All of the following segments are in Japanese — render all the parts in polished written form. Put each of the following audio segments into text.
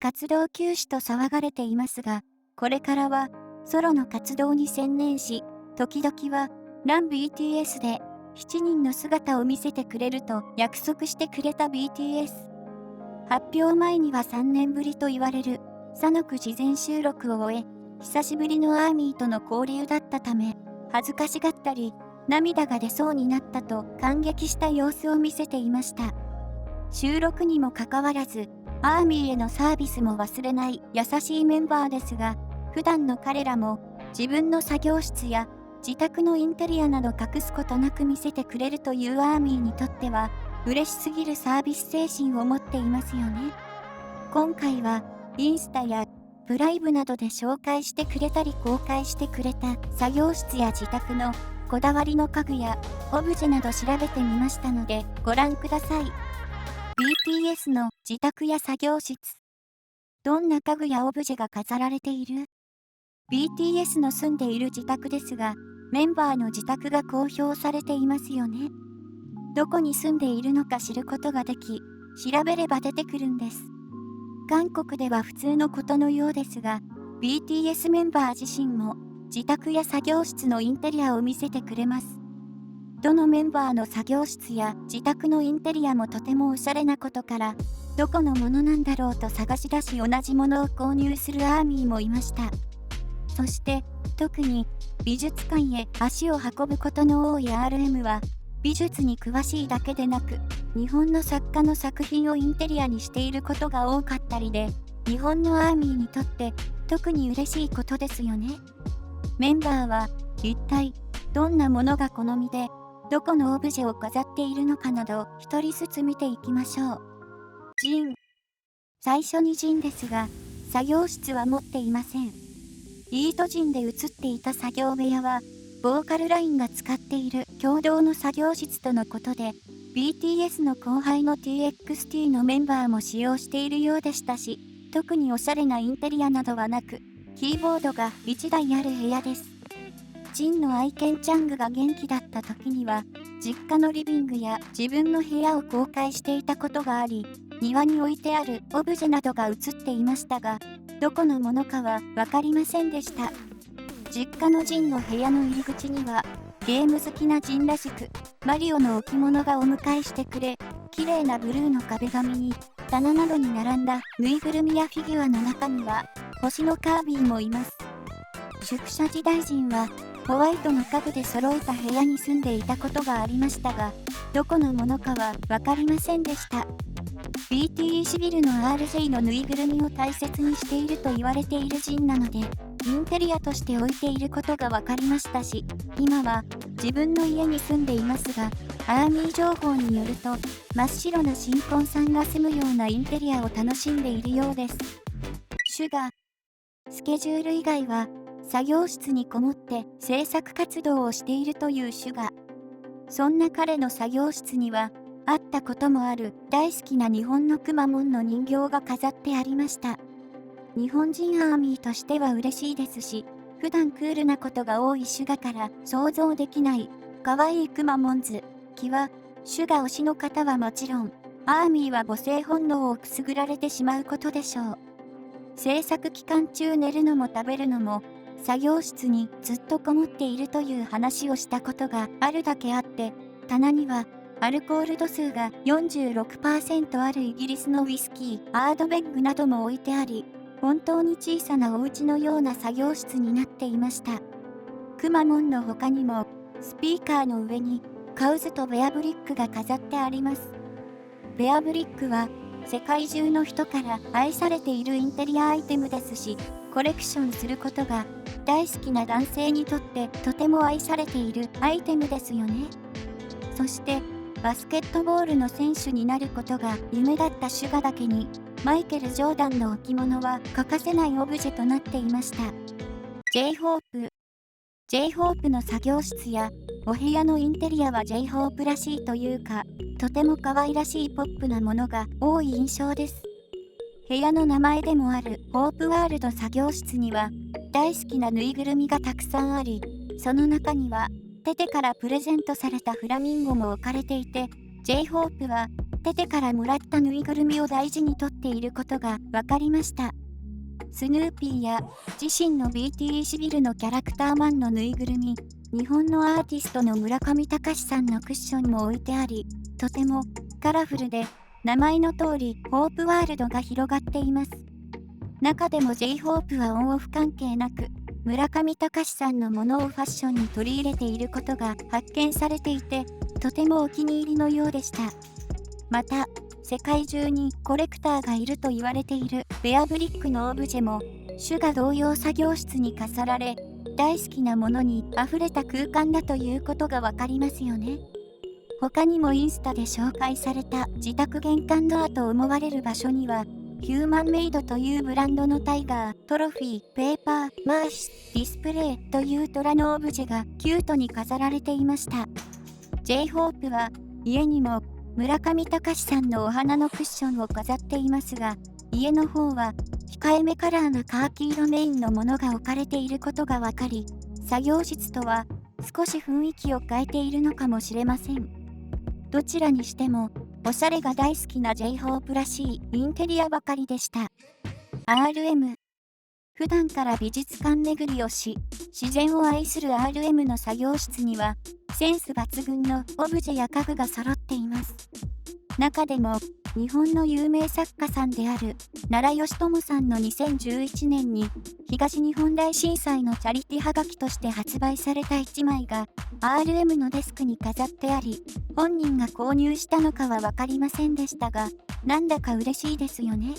活動休止と騒がれていますが、これからはソロの活動に専念し、時々はBTS で7人の姿を見せてくれると約束してくれた BTS。発表前には3年ぶりと言われるサノク事前収録を終え、久しぶりのアーミーとの交流だったため、恥ずかしがったり、涙が出そうになったと感激した様子を見せていました。収録にもかかわらず、アーミーへのサービスも忘れない優しいメンバーですが、普段の彼らも自分の作業室や自宅のインテリアなど隠すことなく見せてくれるというアーミーにとっては、嬉しすぎるサービス精神を持っていますよね。今回は、インスタやプライブなどで紹介してくれたり公開してくれた作業室や自宅のこだわりの家具やオブジェなど調べてみましたのでご覧ください。BTS の自宅や作業室。どんな家具やオブジェが飾られている？ BTS の住んでいる自宅ですが、メンバーの自宅が公表されていますよね。どこに住んでいるのか知ることができ、調べれば出てくるんです。韓国では普通のことのようですが、BTS メンバー自身も自宅や作業室のインテリアを見せてくれます。どのメンバーの作業室や自宅のインテリアもとてもおしゃれなことから、どこのものなんだろうと探し出し同じものを購入するアーミーもいました。そして、特に美術館へ足を運ぶことの多い RM は、美術に詳しいだけでなく、日本の作家の作品をインテリアにしていることが多かったりで、日本のアーミーにとって特に嬉しいことですよね。メンバーは一体どんなものが好みで、どこのオブジェを飾っているのかなど一人ずつ見ていきましょう。ジン。最初にジンですが、作業室は持っていません。イートジンで映っていた作業部屋は、ボーカルラインが使っている共同の作業室とのことで、BTS の後輩の TXT のメンバーも使用しているようでしたし、特におしゃれなインテリアなどはなく、キーボードが1台ある部屋です。ジンの愛犬チャングが元気だった時には、実家のリビングや自分の部屋を公開していたことがあり、庭に置いてあるオブジェなどが映っていましたが、どこのものかは分かりませんでした。実家のジンの部屋の入り口には、ゲーム好きなジンらしく、マリオの置物がお迎えしてくれ、綺麗なブルーの壁紙に、棚などに並んだぬいぐるみやフィギュアの中には、星のカービィもいます。宿舎時代ジンは、ホワイトの家具で揃えた部屋に住んでいたことがありましたが、どこのものかは分かりませんでした。BT シビルの RJ のぬいぐるみを大切にしていると言われているジンなので、インテリアとして置いていることが分かりましたし、今は自分の家に住んでいますが、アーミー情報によると、真っ白な新婚さんが住むようなインテリアを楽しんでいるようです。シュガー。スケジュール以外は、作業室にこもって制作活動をしているというシュガー。そんな彼の作業室には、会ったこともある大好きな日本のくまモンの人形が飾ってありました。日本人アーミーとしては嬉しいですし、普段クールなことが多いシュガから想像できない可愛いくまモンズ気は、シュガ推しの方はもちろん、アーミーは母性本能をくすぐられてしまうことでしょう。制作期間中寝るのも食べるのも、作業室にずっとこもっているという話をしたことがあるだけあって、棚にはアルコール度数が 46% あるイギリスのウイスキー、アードベッグなども置いてあり、本当に小さなお家のような作業室になっていました。くまモンの他にも、スピーカーの上にカウズとベアブリックが飾ってあります。ベアブリックは世界中の人から愛されているインテリアアイテムですし、コレクションすることが大好きな男性にとってとても愛されているアイテムですよね。そして、バスケットボールの選手になることが夢だったシュガだけに、マイケル・ジョーダンの置物は欠かせないオブジェとなっていました。J-HOPE。J-HOPE の作業室やお部屋のインテリアは J-HOPE らしいというか、とても可愛らしいポップなものが多い印象です。部屋の名前でもあるホープワールド作業室には大好きなぬいぐるみがたくさんあり、その中にはテテからプレゼントされたフラミンゴも置かれていて、J-HOPE はテテからもらったぬいぐるみを大事にとっていることが分かりました。スヌーピーや自身の BTS ビルのキャラクターマンのぬいぐるみ、日本のアーティストの村上隆さんのクッションも置いてあり、とてもカラフルで、名前の通りホープワールドが広がっています。中でも J-HOPE はオンオフ関係なく、村上隆さんのものをファッションに取り入れていることが発見されていて、とてもお気に入りのようでした。また、世界中にコレクターがいると言われているベアブリックのオブジェも、シュガ同様作業室に飾られ、大好きなものに溢れた空間だということがわかりますよね。他にもインスタで紹介された自宅玄関ドアと思われる場所には、ヒューマンメイドというブランドのタイガー、トロフィー、ペーパー、マーシス、ディスプレイという虎のオブジェがキュートに飾られていました。J-HOPE は家にも村上隆さんのお花のクッションを飾っていますが、家の方は控えめカラーなカーキ色メインのものが置かれていることがわかり、作業室とは少し雰囲気を変えているのかもしれません。どちらにしても、おしゃれが大好きな J-HOPE らしいインテリアばかりでした。RM。普段から美術館巡りをし、自然を愛する RM の作業室には、センス抜群のオブジェや家具が揃っています。中でも、日本の有名作家さんである奈良義朝さんの2011年に東日本大震災のチャリティはがきとして発売された1枚が RM のデスクに飾ってあり、本人が購入したのかは分かりませんでしたが、なんだか嬉しいですよね。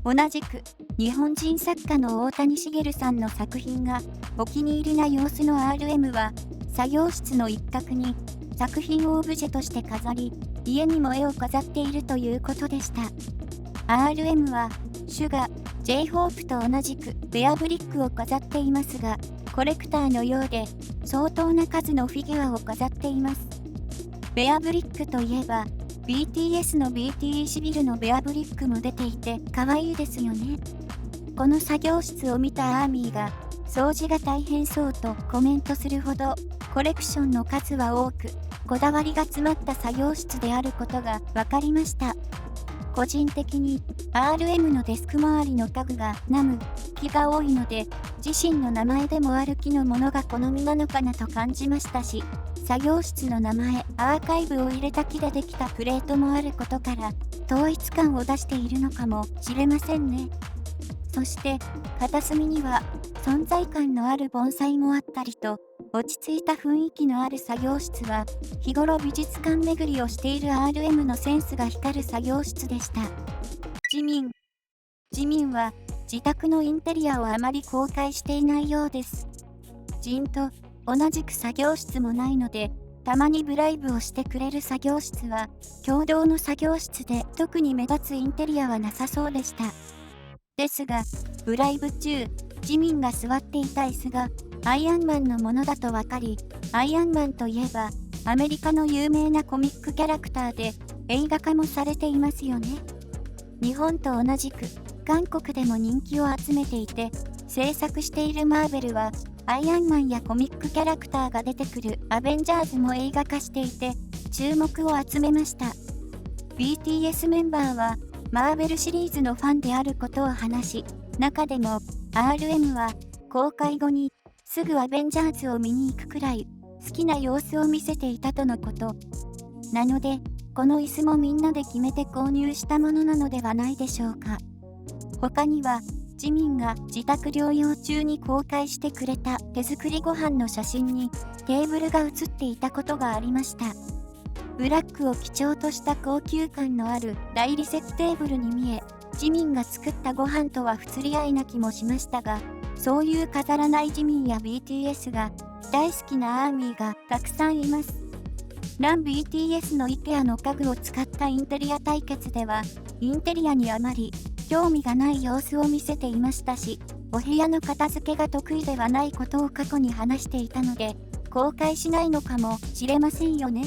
同じく日本人作家の大谷茂さんの作品がお気に入りな様子の RM は、作業室の一角に作品をオブジェとして飾り、家にも絵を飾っているということでした。RM はシュガ、J-HOPE と同じくベアブリックを飾っていますが、コレクターのようで相当な数のフィギュアを飾っています。ベアブリックといえば BTS の BTS ビルのベアブリックも出ていて可愛いですよね。この作業室を見たアーミーが掃除が大変そうとコメントするほどコレクションの数は多く、こだわりが詰まった作業室であることが分かりました。個人的に RM のデスク周りの家具がナム木が多いので、自身の名前でもある木のものが好みなのかなと感じましたし、作業室の名前アーカイブを入れた木でできたプレートもあることから統一感を出しているのかもしれませんね。そして片隅には存在感のある盆栽もあったりと、落ち着いた雰囲気のある作業室は、日頃美術館巡りをしている RM のセンスが光る作業室でした。自民は自宅のインテリアをあまり公開していないようです。ジンと同じく作業室もないので、たまにブライブをしてくれる作業室は、共同の作業室で特に目立つインテリアはなさそうでした。ですが、ブライブ中、自民が座っていた椅子がアイアンマンのものだと分かり、アイアンマンといえばアメリカの有名なコミックキャラクターで映画化もされていますよね。日本と同じく韓国でも人気を集めていて、制作しているマーベルはアイアンマンやコミックキャラクターが出てくるアベンジャーズも映画化していて注目を集めました。 BTS メンバーはマーベルシリーズのファンであることを話し、中でも RM は公開後にすぐアベンジャーズを見に行くくらい好きな様子を見せていたとのこと。なので、この椅子もみんなで決めて購入したものなのではないでしょうか。他には、自民が自宅療養中に公開してくれた手作りご飯の写真にテーブルが写っていたことがありました。ブラックを基調とした高級感のある大理石テーブルに見え、自民が作ったご飯とは不釣り合いな気もしましたが、そういう飾らない自民や BTS が大好きなアーミーがたくさんいます。ラン BTS の IKEA の家具を使ったインテリア対決では、インテリアにあまり興味がない様子を見せていましたし、お部屋の片付けが得意ではないことを過去に話していたので、公開しないのかもしれませんよね。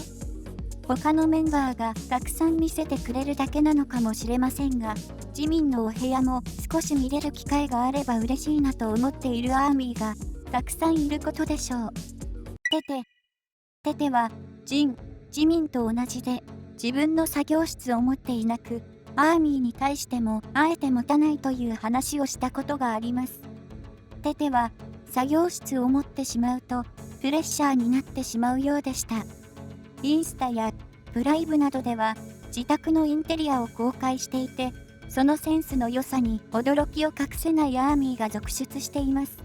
他のメンバーがたくさん見せてくれるだけなのかもしれませんが、自民のお部屋も少し見れる機会があれば嬉しいなと思っているアーミーがたくさんいることでしょう。テテは自民と同じで自分の作業室を持っていなく、アーミーに対してもあえて持たないという話をしたことがあります。テテは作業室を持ってしまうとプレッシャーになってしまうようでした。インスタやプライブなどでは自宅のインテリアを公開していて、そのセンスの良さに驚きを隠せないアーミーが続出しています。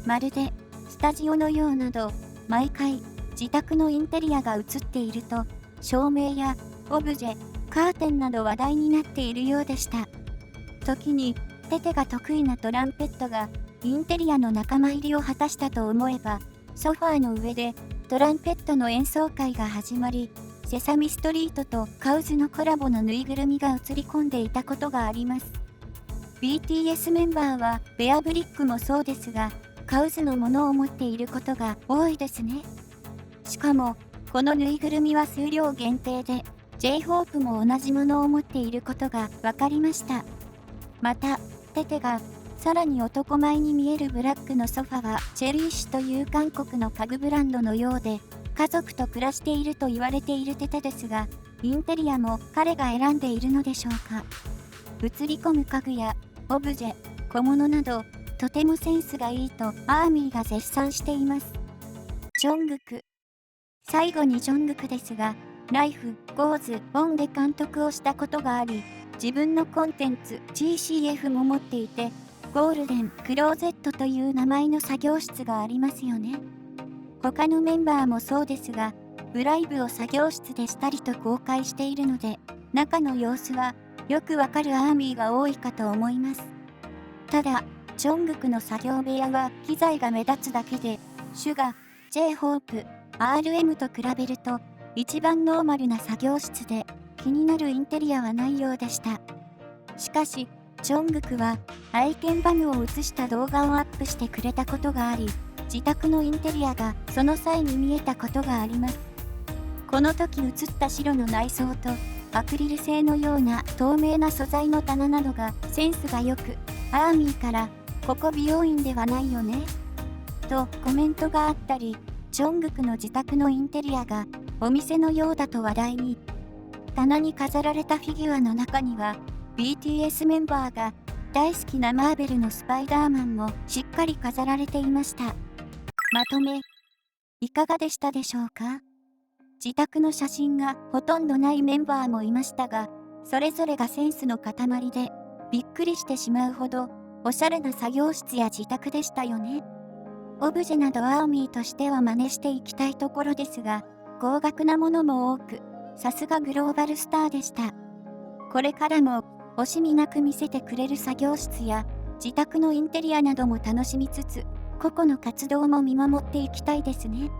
まるでスタジオのようなど、毎回自宅のインテリアが映っていると、照明やオブジェ、カーテンなど話題になっているようでした。時にテテが得意なトランペットがインテリアの仲間入りを果たしたと思えば、ソファーの上でトランペットの演奏会が始まり、セサミストリートとカウズのコラボのぬいぐるみが映り込んでいたことがあります。BTS メンバーはベアブリックもそうですが、カウズのものを持っていることが多いですね。しかも、このぬいぐるみは数量限定で、J-HOPE も同じものを持っていることが分かりました。また、テテがさらに男前に見えるブラックのソファはチェリッシュという韓国の家具ブランドのようで、家族と暮らしていると言われているテテですが、インテリアも彼が選んでいるのでしょうか。映り込む家具やオブジェ、小物など、とてもセンスがいいとアーミーが絶賛しています。ジョングク。最後にジョングクですが、ライフ、ゴーズ、オンで監督をしたことがあり、自分のコンテンツ GCF も持っていて、ゴールデンクローゼットという名前の作業室がありますよね。他のメンバーもそうですが、ブライブを作業室でしたりと公開しているので、中の様子はよくわかるアーミーが多いかと思います。ただ、ジョングクの作業部屋は機材が目立つだけで、シュガ、J-HOPE、RM と比べると、一番ノーマルな作業室で気になるインテリアはないようでした。しかし、ジョングクは愛犬バムを映した動画をアップしてくれたことがあり、自宅のインテリアがその際に見えたことがあります。この時映った白の内装とアクリル製のような透明な素材の棚などがセンスが良く、アーミーからここ美容院ではないよねとコメントがあったり、ジョングクの自宅のインテリアがお店のようだと話題に。棚に飾られたフィギュアの中には BTS メンバーが大好きなマーベルのスパイダーマンもしっかり飾られていました。まとめ、いかがでしたでしょうか。自宅の写真がほとんどないメンバーもいましたが、それぞれがセンスの塊でびっくりしてしまうほどおしゃれな作業室や自宅でしたよね。オブジェなどアーミーとしては真似していきたいところですが、高額なものも多く、さすがグローバルスターでした。これからも惜しみなく見せてくれる作業室や自宅のインテリアなども楽しみつつ、個々の活動も見守っていきたいですね。